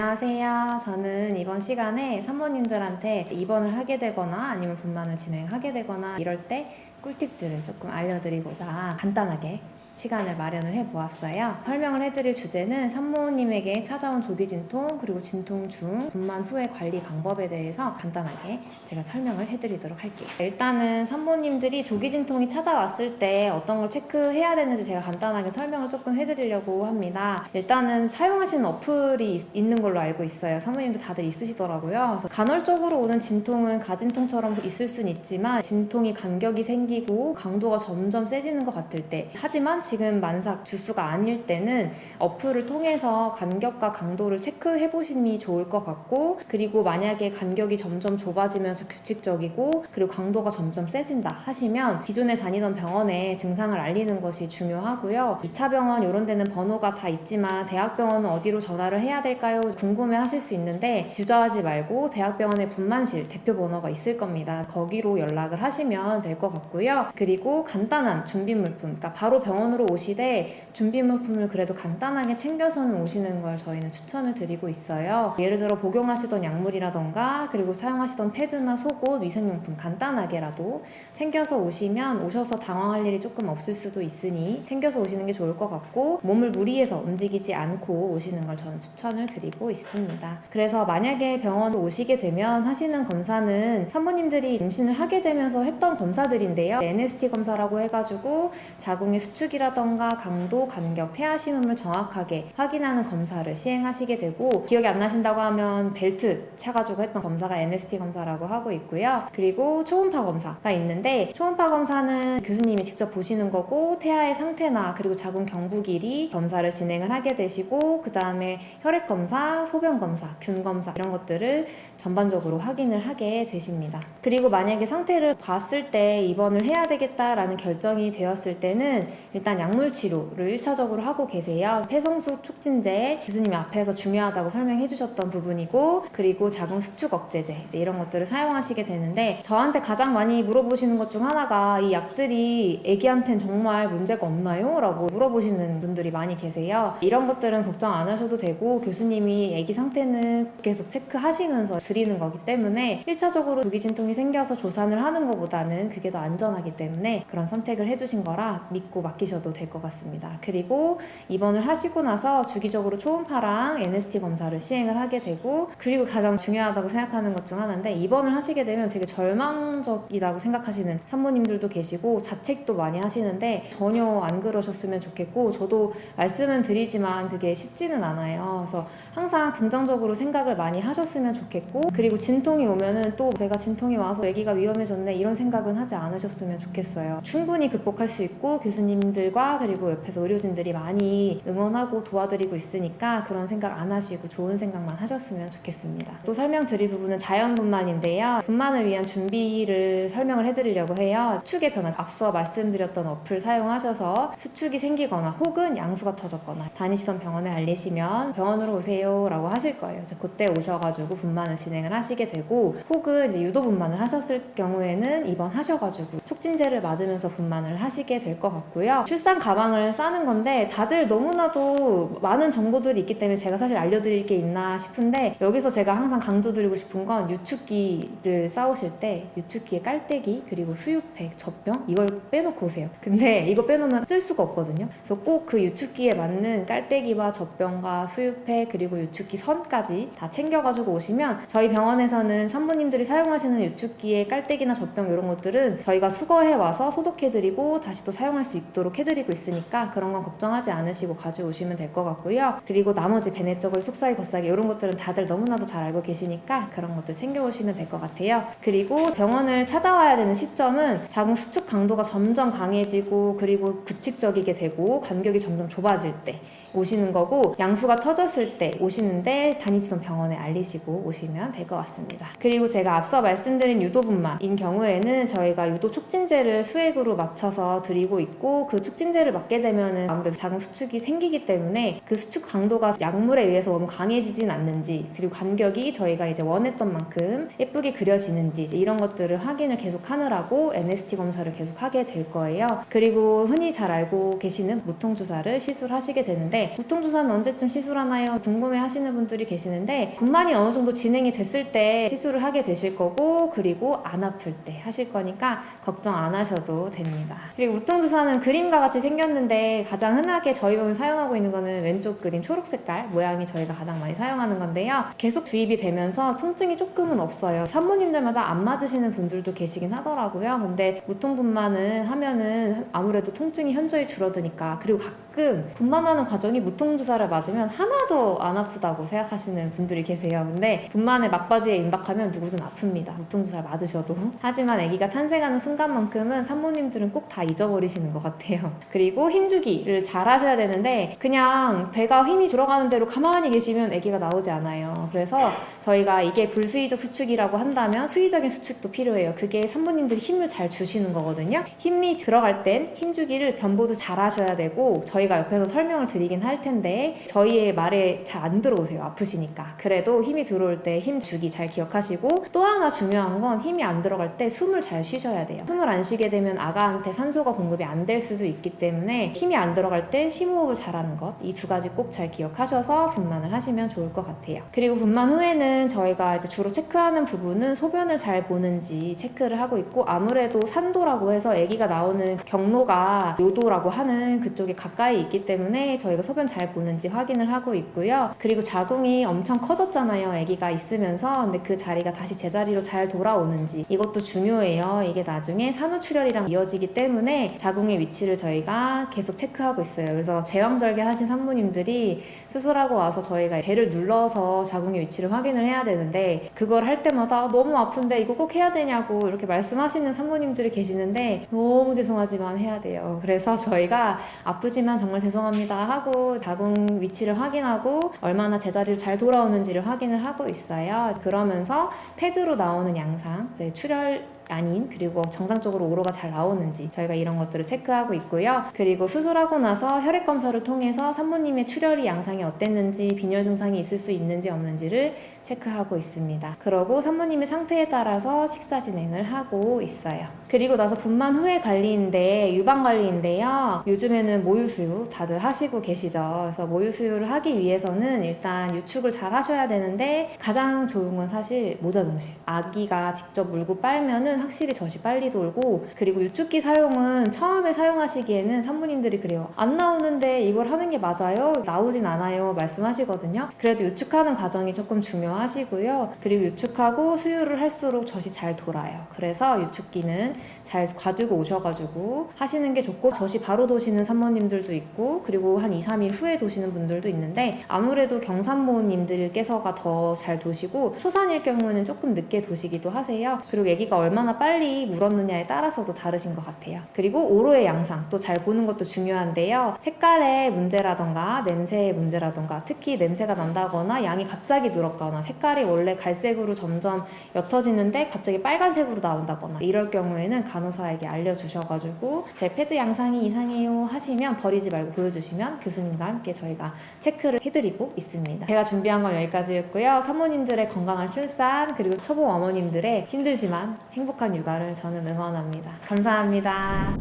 안녕하세요. 저는 이번 시간에 산모님들한테 입원을 하게 되거나 아니면 분만을 진행하게 되거나 이럴 때 꿀팁들을 조금 알려드리고자 간단하게 시간을 마련을 해보았어요. 설명을 해드릴 주제는 산모님에게 찾아온 조기 진통 그리고 진통 중 분만 후의 관리 방법에 대해서 간단하게 제가 설명을 해드리도록 할게요. 일단은 산모님들이 조기 진통이 찾아왔을 때 어떤 걸 체크해야 되는지 제가 간단하게 설명을 조금 해드리려고 합니다. 일단은 사용하시는 어플이 있는 걸로 알고 있어요. 산모님들 다들 있으시더라고요. 그래서 간헐적으로 오는 진통은 가진통처럼 있을 수는 있지만 진통이 간격이 생기고 강도가 점점 세지는 것 같을 때, 하지만 지금 만삭 주수가 아닐 때는 어플을 통해서 간격과 강도를 체크해 보심이 좋을 것 같고, 그리고 만약에 간격이 점점 좁아지면서 규칙적이고 그리고 강도가 점점 세진다 하시면 기존에 다니던 병원에 증상을 알리는 것이 중요하고요. 2차 병원 이런 데는 번호가 다 있지만 대학병원은 어디로 전화를 해야 될까요? 궁금해 하실 수 있는데 주저하지 말고 대학병원의 분만실 대표 번호가 있을 겁니다. 거기로 연락을 하시면 될 것 같고요. 그리고 간단한 준비물품, 그러니까 바로 병원으로 오시되 준비물품을 그래도 간단하게 챙겨서는 오시는 걸 저희는 추천을 드리고 있어요. 예를 들어 복용하시던 약물이라던가 그리고 사용하시던 패드나 속옷, 위생용품 간단하게라도 챙겨서 오시면 오셔서 당황할 일이 조금 없을 수도 있으니 챙겨서 오시는 게 좋을 것 같고, 몸을 무리해서 움직이지 않고 오시는 걸 저는 추천을 드리고 있습니다. 그래서 만약에 병원을 오시게 되면 하시는 검사는 산모님들이 임신을 하게 되면서 했던 검사들인데요. NST 검사라고 해가지고 자궁의 수축이라던가 강도, 간격, 태아 심음을 정확하게 확인하는 검사를 시행하시게 되고, 기억이 안 나신다고 하면 벨트 차가지고 했던 검사가 NST 검사라고 하고 있고요. 그리고 초음파 검사가 있는데, 초음파 검사는 교수님이 직접 보시는 거고 태아의 상태나 그리고 자궁 경부 길이 검사를 진행을 하게 되시고, 그 다음에 혈액 검사, 소변 검사, 균 검사 이런 것들을 전반적으로 확인을 하게 되십니다. 그리고 만약에 상태를 봤을 때 입원을 해야 되겠다라는 결정이 되었을 때는 일단 약물 치료를 1차적으로 하고 계세요. 폐성수 촉진제 교수님이 앞에서 중요하다고 설명해 주셨던 부분이고, 그리고 자궁 수축 억제제 이제 이런 것들을 사용하시게 되는데, 저한테 가장 많이 물어보시는 것 중 하나가 이 약들이 애기한테는 정말 문제가 없나요? 라고 물어보시는 분들이 많이 계세요. 이런 것들은 걱정 안 하셔도 되고 교수님이 애기 상태는 계속 체크하시면서 드리는 거기 때문에 1차적으로 조기 진통이 생겨서 조산을 하는 것보다는 그게 더 안전하기 때문에 그런 선택을 해주신 거라 믿고 맡기셔도 될 것 같습니다. 그리고 입원을 하시고 나서 주기적으로 초음파랑 NST 검사를 시행을 하게 되고, 그리고 가장 중요하다고 생각하는 것 중 하나인데, 입원을 하시게 되면 되게 절망적이라고 생각하시는 산모님들도 계시고 자책도 많이 하시는데 전혀 안 그러셨으면 좋겠고, 저도 말씀은 드리지만 그게 쉽지는 않아요. 그래서 항상 긍정적으로 생각을 많이 하셨으면 좋겠고, 그리고 진통이 오면은 또 내가 진통이 와서 아기가 위험해졌네 이런 생각은 하지 않으셨으면 좋겠어요. 충분히 극복할 수 있고 교수님들과 그리고 옆에서 의료진들이 많이 응원하고 도와드리고 있으니까 그런 생각 안 하시고 좋은 생각만 하셨으면 좋겠습니다. 또 설명드릴 부분은 자연분만인데요. 분만을 위한 준비를 설명을 해드리려고 해요. 수축의 변화, 앞서 말씀드렸던 어플 사용하셔서 수축이 생기거나 혹은 양수가 터졌거나 다니시던 병원에 알리시면 병원으로 오세요 라고 하실 거예요. 그때 오셔가지고 분만을 진행을 하시게 되고, 혹은 이제 유도 분만을 하셨을 경우에는 입원하셔가지고 촉진제를 맞으면서 분만을 하시게 될 것 같고요. 출산 가방을 싸는 건데 다들 너무나도 많은 정보들이 있기 때문에 제가 사실 알려드릴 게 있나 싶은데, 여기서 제가 항상 강조드리고 싶은 건 유축기를 싸우실 때 유축기의 깔때기 그리고 수유팩, 젖병 이걸 빼놓고 오세요. 근데 이거 빼놓으면 쓸 수가 없거든요. 그래서 꼭 그 유축기에 맞는 깔때기와 젖병과 수유팩 그리고 유축기 선까지 다 챙겨가지고 오시면, 저희 병원에서는 산모님들이 사용하시는 유축기의 깔때기나 젖병 이런 것들은 저희가 수거해와서 소독해드리고 다시 또 사용할 수 있도록 해드리고 있으니까 그런 건 걱정하지 않으시고 가져오시면 될 것 같고요. 그리고 나머지 베네저글, 속삭이, 겉삭이 이런 것들은 다들 너무나도 잘 알고 계시니까 그런 것들 챙겨오시면 될 것 같아요. 그리고 병원을 찾아와야 되는 시점은 자궁 수축 강도가 점점 강해지고 그리고 규칙적이게 되고 간격이 점점 좁아질 때 오시는 거고, 양수가 터졌을 때 오시는데 다니시던 병원에 알리시고 오시면 될 것 같습니다. 그리고 제가 앞서 말씀드린 유도분만인 경우에는 저희가 유도 촉진제를 수액으로 맞춰서 드리고 있고, 그 촉진제를 맞게 되면은 아무래도 작은 수축이 생기기 때문에 그 수축 강도가 약물에 의해서 너무 강해지진 않는지, 그리고 간격이 저희가 이제 원했던 만큼 예쁘게 그려지는지 이제 이런 것들을 확인을 계속 하느라고 NST 검사를 계속 하게 될 거예요. 그리고 흔히 잘 알고 계시는 무통주사를 시술하시게 되는데, 무통주사는 언제쯤 시술하나요? 궁금해 하시는 분들이 계시는데, 분만이 어느 정도 진행이 됐을 때 시술을 하게 되실 거고, 그리고 안 아플 때 하실 거니까 걱정 안 하셔도 됩니다. 그리고 무통주사는 그림과 같이 생겼는데, 가장 흔하게 저희 병원에 사용하고 있는 거는 왼쪽 그림 초록 색깔 모양이 저희가 가장 많이 사용하는 건데요. 계속 주입이 되면서 통증이 조금은 없어요. 산모님들마다 안 맞으시는 분들도 계시긴 하더라고요. 근데 무통분만은 하면은 아무래도 통증이 현저히 줄어드니까, 그리고 가끔 분만하는 과정이 무통주사를 맞으면 하나도 안 아프다고 생각하시는 분들이 계세요. 근데 분만의 막바지에 임박하면 누구든 아픕니다. 무통주사를 맞으셔도. 하지만 아기가 탄생하는 순간만큼은 산모님들은 꼭 다 잊어버리시는 것 같아요. 그리고 힘주기를 잘 하셔야 되는데, 그냥 배가 힘이 들어가는 대로 가만히 계시면 아기가 나오지 않아요. 그래서 저희가 이게 불수의적 수축이라고 한다면 수의적인 수축도 필요해요. 그게 산모님들이 힘을 잘 주시는 거거든요. 힘이 들어갈 땐 힘주기를 변보도 잘 하셔야 되고, 저희가 옆에서 설명을 드리긴 할 텐데 저희의 말에 잘 안 들어오세요. 아프시니까. 그래도 힘이 들어올 때 힘주기 잘 기억하시고, 또 하나 중요한 건 힘이 안 들어갈 때 숨을 잘 쉬셔야 돼요. 숨을 안 쉬게 되면 아가한테 산소가 공급이 안 될 수도 있기 때문에 힘이 안 들어갈 땐 심호흡을 잘하는 것, 이 두 가지 꼭 잘 기억하셔서 분만을 하시면 좋을 것 같아요. 그리고 분만 후에는 저희가 이제 주로 체크하는 부분은 소변을 잘 보는지 체크를 하고 있고, 아무래도 산도라고 해서 아기가 나오는 경로가 요도라고 하는 그쪽에 가까이 있기 때문에 저희가 소변 잘 보는지 확인을 하고 있고요. 그리고 자궁이 엄청 커졌잖아요, 아기가 있으면서. 근데 그 자리가 다시 제자리로 잘 돌아오는지, 이것도 중요해요. 이게 나중에 산후출혈이랑 이어지기 때문에 자궁의 위치를 저희가 계속 체크하고 있어요. 그래서 제왕절개 하신 산모님들이 수술하고 와서 저희가 배를 눌러서 자궁의 위치를 확인을 해야 되는데, 그걸 할 때마다 너무 아픈데 이거 꼭 해야 되냐고 이렇게 말씀하시는 산모님들이 계시는데, 너무 죄송하지만 해야 돼요. 그래서 저희가 아프지만 정말 죄송합니다 하고 자궁 위치를 확인하고 얼마나 제자리로 잘 돌아오는지를 확인을 하고 있어요. 그러면서 패드로 나오는 양상, 이제 출혈 아닌, 그리고 정상적으로 오로가 잘 나오는지 저희가 이런 것들을 체크하고 있고요. 그리고 수술하고 나서 혈액 검사를 통해서 산모님의 출혈이 양상이 어땠는지, 빈혈 증상이 있을 수 있는지 없는지를 체크하고 있습니다. 그러고 산모님의 상태에 따라서 식사 진행을 하고 있어요. 그리고 나서 분만 후의 관리인데, 유방 관리인데요. 요즘에는 모유수유 다들 하시고 계시죠. 그래서 모유수유를 하기 위해서는 일단 유축을 잘 하셔야 되는데, 가장 좋은 건 사실 모자동실. 아기가 직접 물고 빨면은 확실히 젖이 빨리 돌고, 그리고 유축기 사용은 처음에 사용하시기에는 산모님들이 그래요. 안 나오는데 이걸 하는 게 맞아요? 나오진 않아요 말씀하시거든요. 그래도 유축하는 과정이 조금 중요하시고요. 그리고 유축하고 수유를 할수록 젖이 잘 돌아요. 그래서 유축기는 잘 가지고 오셔가지고 하시는 게 좋고, 젖이 바로 도시는 산모님들도 있고, 그리고 한 2, 3일 후에 도시는 분들도 있는데, 아무래도 경산모님들께서가 더 잘 도시고, 초산일 경우는 조금 늦게 도시기도 하세요. 그리고 아기가 얼마나 빨리 물었느냐에 따라서도 다르신 것 같아요. 그리고 오로의 양상 또 잘 보는 것도 중요한데요. 색깔의 문제라던가 냄새의 문제라던가, 특히 냄새가 난다거나 양이 갑자기 늘었거나, 색깔이 원래 갈색으로 점점 옅어지는데 갑자기 빨간색으로 나온다거나, 이럴 경우에는 간호사에게 알려주셔가지고 제 패드 양상이 이상해요 하시면 버리지 말고 보여주시면 교수님과 함께 저희가 체크를 해드리고 있습니다. 제가 준비한 건 여기까지였고요. 산모님들의 건강한 출산, 그리고 초보 어머님들의 힘들지만 행복한 육아를 저는 응원합니다. 감사합니다.